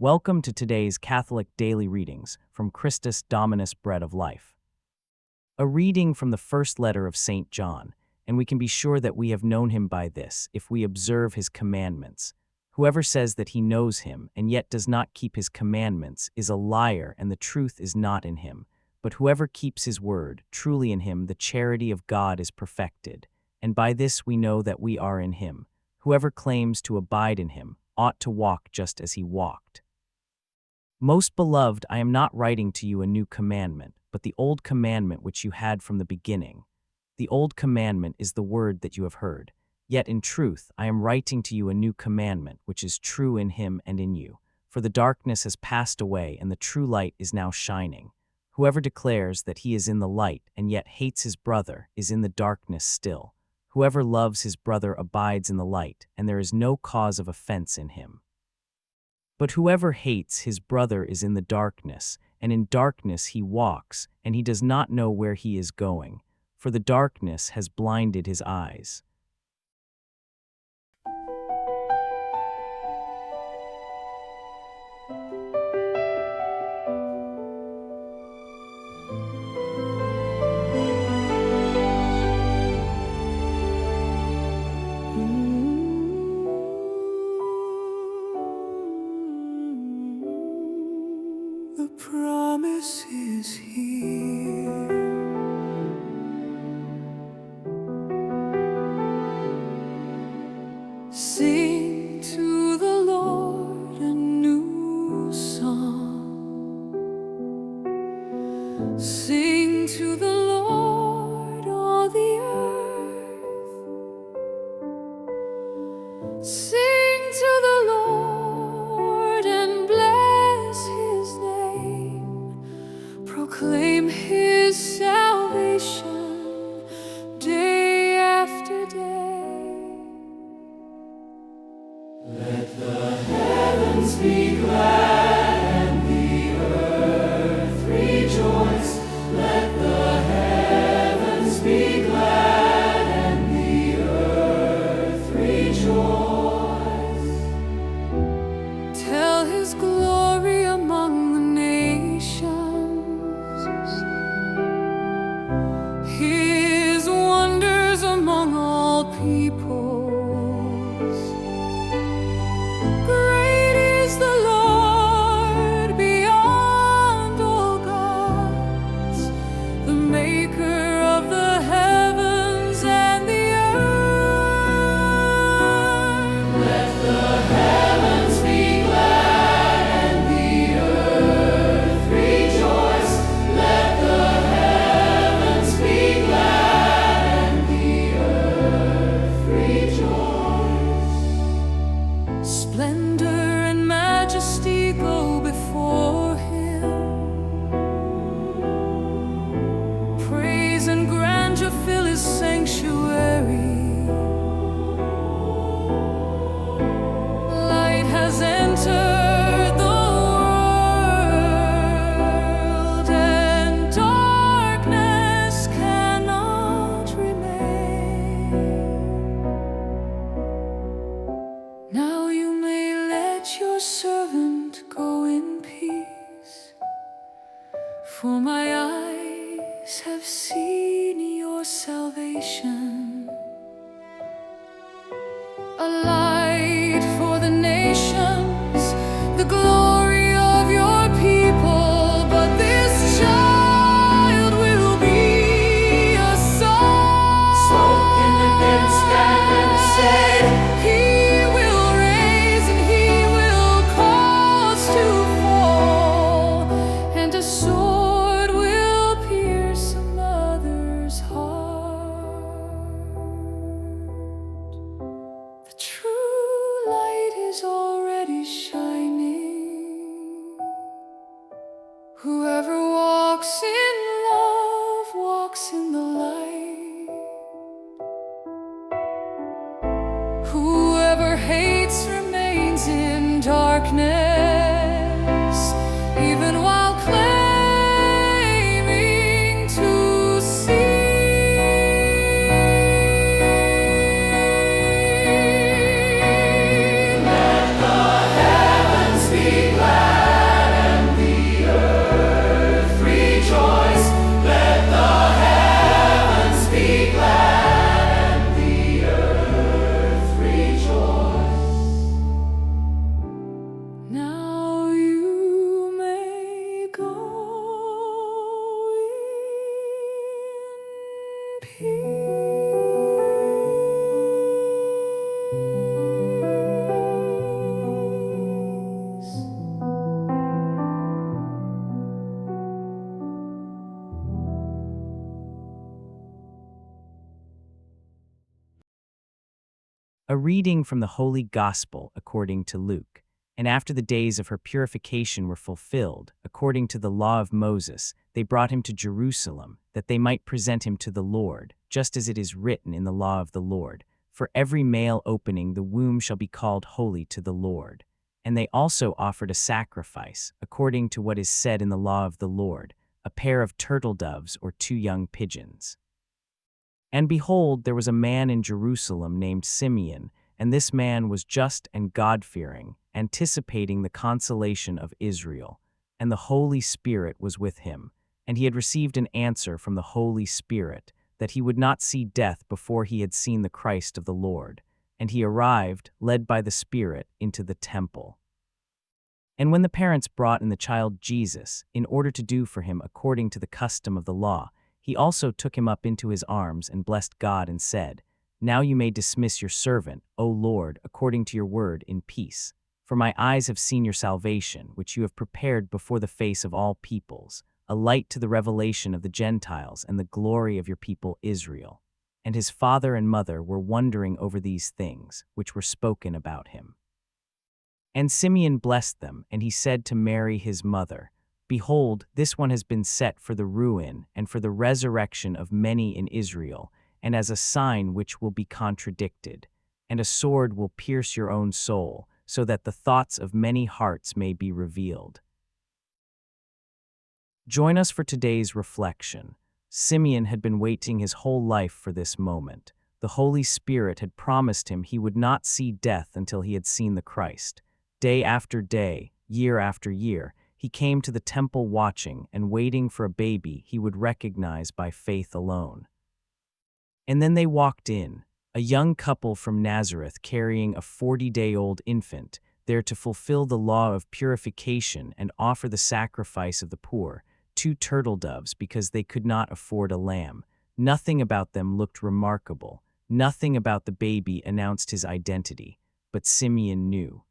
Welcome to today's Catholic Daily Readings from Christus Dominus Bread of Life. A reading from the first letter of St. John, and we can be sure that we have known him by this if we observe his commandments. Whoever says that he knows him and yet does not keep his commandments is a liar, and the truth is not in him. But whoever keeps his word, truly in him the charity of God is perfected, and by this we know that we are in him. Whoever claims to abide in him ought to walk just as he walked. Most beloved, I am not writing to you a new commandment, but the old commandment which you had from the beginning. The old commandment is the word that you have heard. Yet in truth, I am writing to you a new commandment, which is true in him and in you. For the darkness has passed away, and the true light is now shining. Whoever declares that he is in the light and yet hates his brother is in the darkness still. Whoever loves his brother abides in the light, and there is no cause of offense in him. But whoever hates his brother is in the darkness, and in darkness he walks, and he does not know where he is going, for the darkness has blinded his eyes. The promise is here. Sing to the Lord a new song. Sing to the Lord all the earth. Sing to the Lord and bless his name. Proclaim his salvation day after day. Let the heavens be glad and the earth rejoice. Let the heavens be glad and the earth rejoice. Tell his glory among the nations, his wonders among all peoples. Great is the Lord beyond all gods, the maker of the heavens and the earth. Let the heavens be glad and the earth rejoice. Let the heavens be glad and the earth rejoice. Splendor and majesty go before him. Praise and grandeur fill his sanctuary. Light has entered the world, and darkness cannot remain. Now you may let your servant go in peace, for my eyes have seen your salvation, a light for the nations, the glory of your people. But this child will be a song spoken against and said. He will raise and he will cause to fall, and a sword will pierce a mother's heart. The true light is already shining. Whoever walks in love walks in the light. Whoever hates remains in darkness, even while claiming to see. Let the heavens be glad. peace. A reading from the Holy Gospel according to Luke. And after the days of her purification were fulfilled, according to the law of Moses, they brought him to Jerusalem, that they might present him to the Lord, just as it is written in the law of the Lord. For every male opening the womb shall be called holy to the Lord. And they also offered a sacrifice, according to what is said in the law of the Lord, a pair of turtle doves or 2 young pigeons. And behold, there was a man in Jerusalem named Simeon, and this man was just and God-fearing, anticipating the consolation of Israel. And the Holy Spirit was with him, and he had received an answer from the Holy Spirit, that he would not see death before he had seen the Christ of the Lord. And he arrived, led by the Spirit, into the temple. And when the parents brought in the child Jesus, in order to do for him according to the custom of the law, he also took him up into his arms and blessed God and said, Now you may dismiss your servant, O Lord, according to your word, in peace. For my eyes have seen your salvation, which you have prepared before the face of all peoples, a light to the revelation of the Gentiles and the glory of your people Israel. And his father and mother were wondering over these things, which were spoken about him. And Simeon blessed them, and he said to Mary his mother, Behold, this one has been set for the ruin and for the resurrection of many in Israel, and as a sign which will be contradicted. And a sword will pierce your own soul, so that the thoughts of many hearts may be revealed. Join us for today's reflection. Simeon had been waiting his whole life for this moment. The Holy Spirit had promised him he would not see death until he had seen the Christ. Day after day, year after year, he came to the temple watching and waiting for a baby he would recognize by faith alone. And then they walked in, a young couple from Nazareth carrying a 40-day-old infant, there to fulfill the law of purification and offer the sacrifice of the poor, 2 turtle doves because they could not afford a lamb. Nothing about them looked remarkable. Nothing about the baby announced his identity, but Simeon knew.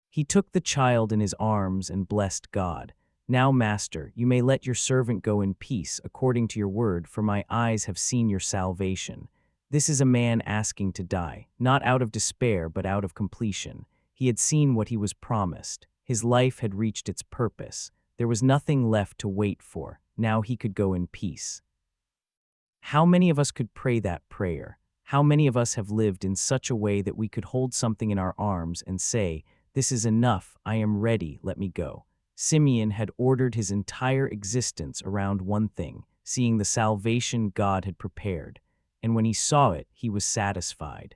He took the child in his arms and blessed God. Now, Master, you may let your servant go in peace according to your word, for my eyes have seen your salvation. This is a man asking to die, not out of despair but out of completion. He had seen what he was promised. His life had reached its purpose. There was nothing left to wait for. Now he could go in peace. How many of us could pray that prayer? How many of us have lived in such a way that we could hold something in our arms and say, This is enough, I am ready, let me go. Simeon had ordered his entire existence around one thing, seeing the salvation God had prepared, and when he saw it, he was satisfied.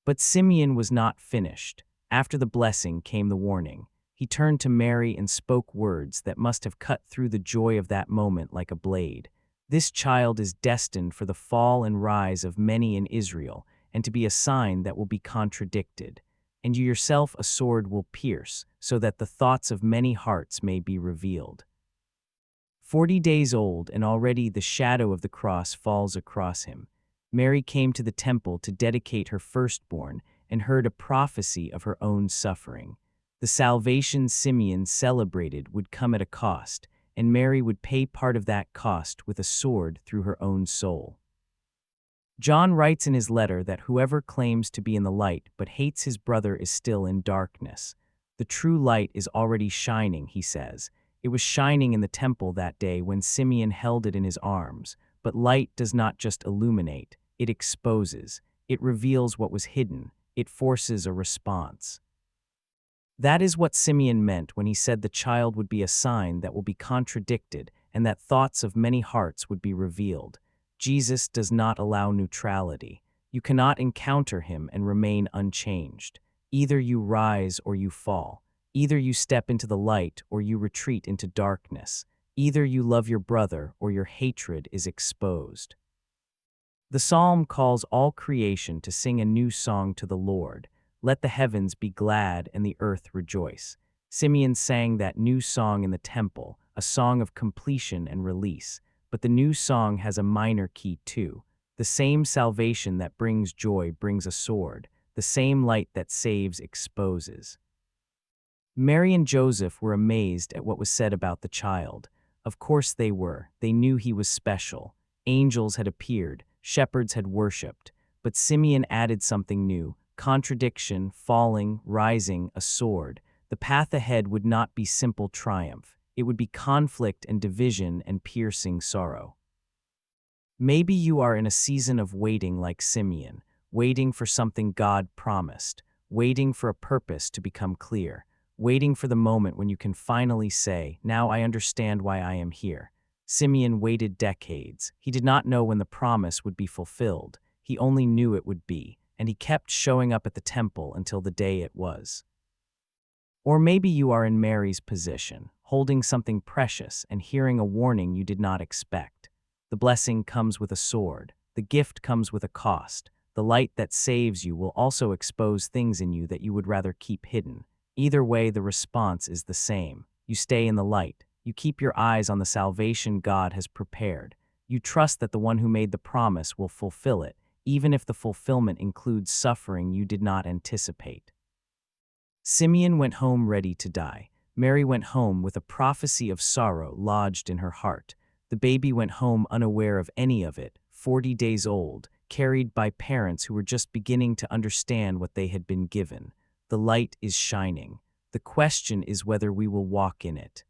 But Simeon was not finished. After the blessing came the warning. He turned to Mary and spoke words that must have cut through the joy of that moment like a blade. This child is destined for the fall and rise of many in Israel, and to be a sign that will be contradicted. And you yourself a sword will pierce, so that the thoughts of many hearts may be revealed. 40 days old, and already the shadow of the cross falls across him. Mary came to the temple to dedicate her firstborn, and heard a prophecy of her own suffering. The salvation Simeon celebrated would come at a cost, and Mary would pay part of that cost with a sword through her own soul. John writes in his letter that whoever claims to be in the light but hates his brother is still in darkness. The true light is already shining, he says. It was shining in the temple that day when Simeon held it in his arms. But light does not just illuminate, it exposes. It reveals what was hidden. It forces a response. That is what Simeon meant when he said the child would be a sign that will be contradicted and that thoughts of many hearts would be revealed. Jesus does not allow neutrality. You cannot encounter him and remain unchanged. Either you rise or you fall. Either you step into the light or you retreat into darkness. Either you love your brother or your hatred is exposed. The psalm calls all creation to sing a new song to the Lord. Let the heavens be glad and the earth rejoice. Simeon sang that new song in the temple, a song of completion and release. but the new song has a minor key too. The same salvation that brings joy brings a sword. The same light that saves exposes. Mary and Joseph were amazed at what was said about the child. Of course they were. They knew he was special. Angels had appeared, shepherds had worshipped, but Simeon added something new: contradiction, falling, rising, a sword. The path ahead would not be simple triumph. It would be conflict and division and piercing sorrow. Maybe you are in a season of waiting like Simeon, waiting for something God promised, waiting for a purpose to become clear, waiting for the moment when you can finally say, "Now I understand why I am here." Simeon waited decades. He did not know when the promise would be fulfilled. He only knew it would be, and he kept showing up at the temple until the day it was. Or maybe you are in Mary's position, holding something precious and hearing a warning you did not expect. The blessing comes with a sword. The gift comes with a cost. The light that saves you will also expose things in you that you would rather keep hidden. Either way, the response is the same. You stay in the light. You keep your eyes on the salvation God has prepared. You trust that the one who made the promise will fulfill it, even if the fulfillment includes suffering you did not anticipate. Simeon went home ready to die. Mary went home with a prophecy of sorrow lodged in her heart. The baby went home unaware of any of it, 40 days old, carried by parents who were just beginning to understand what they had been given. The light is shining. The question is whether we will walk in it.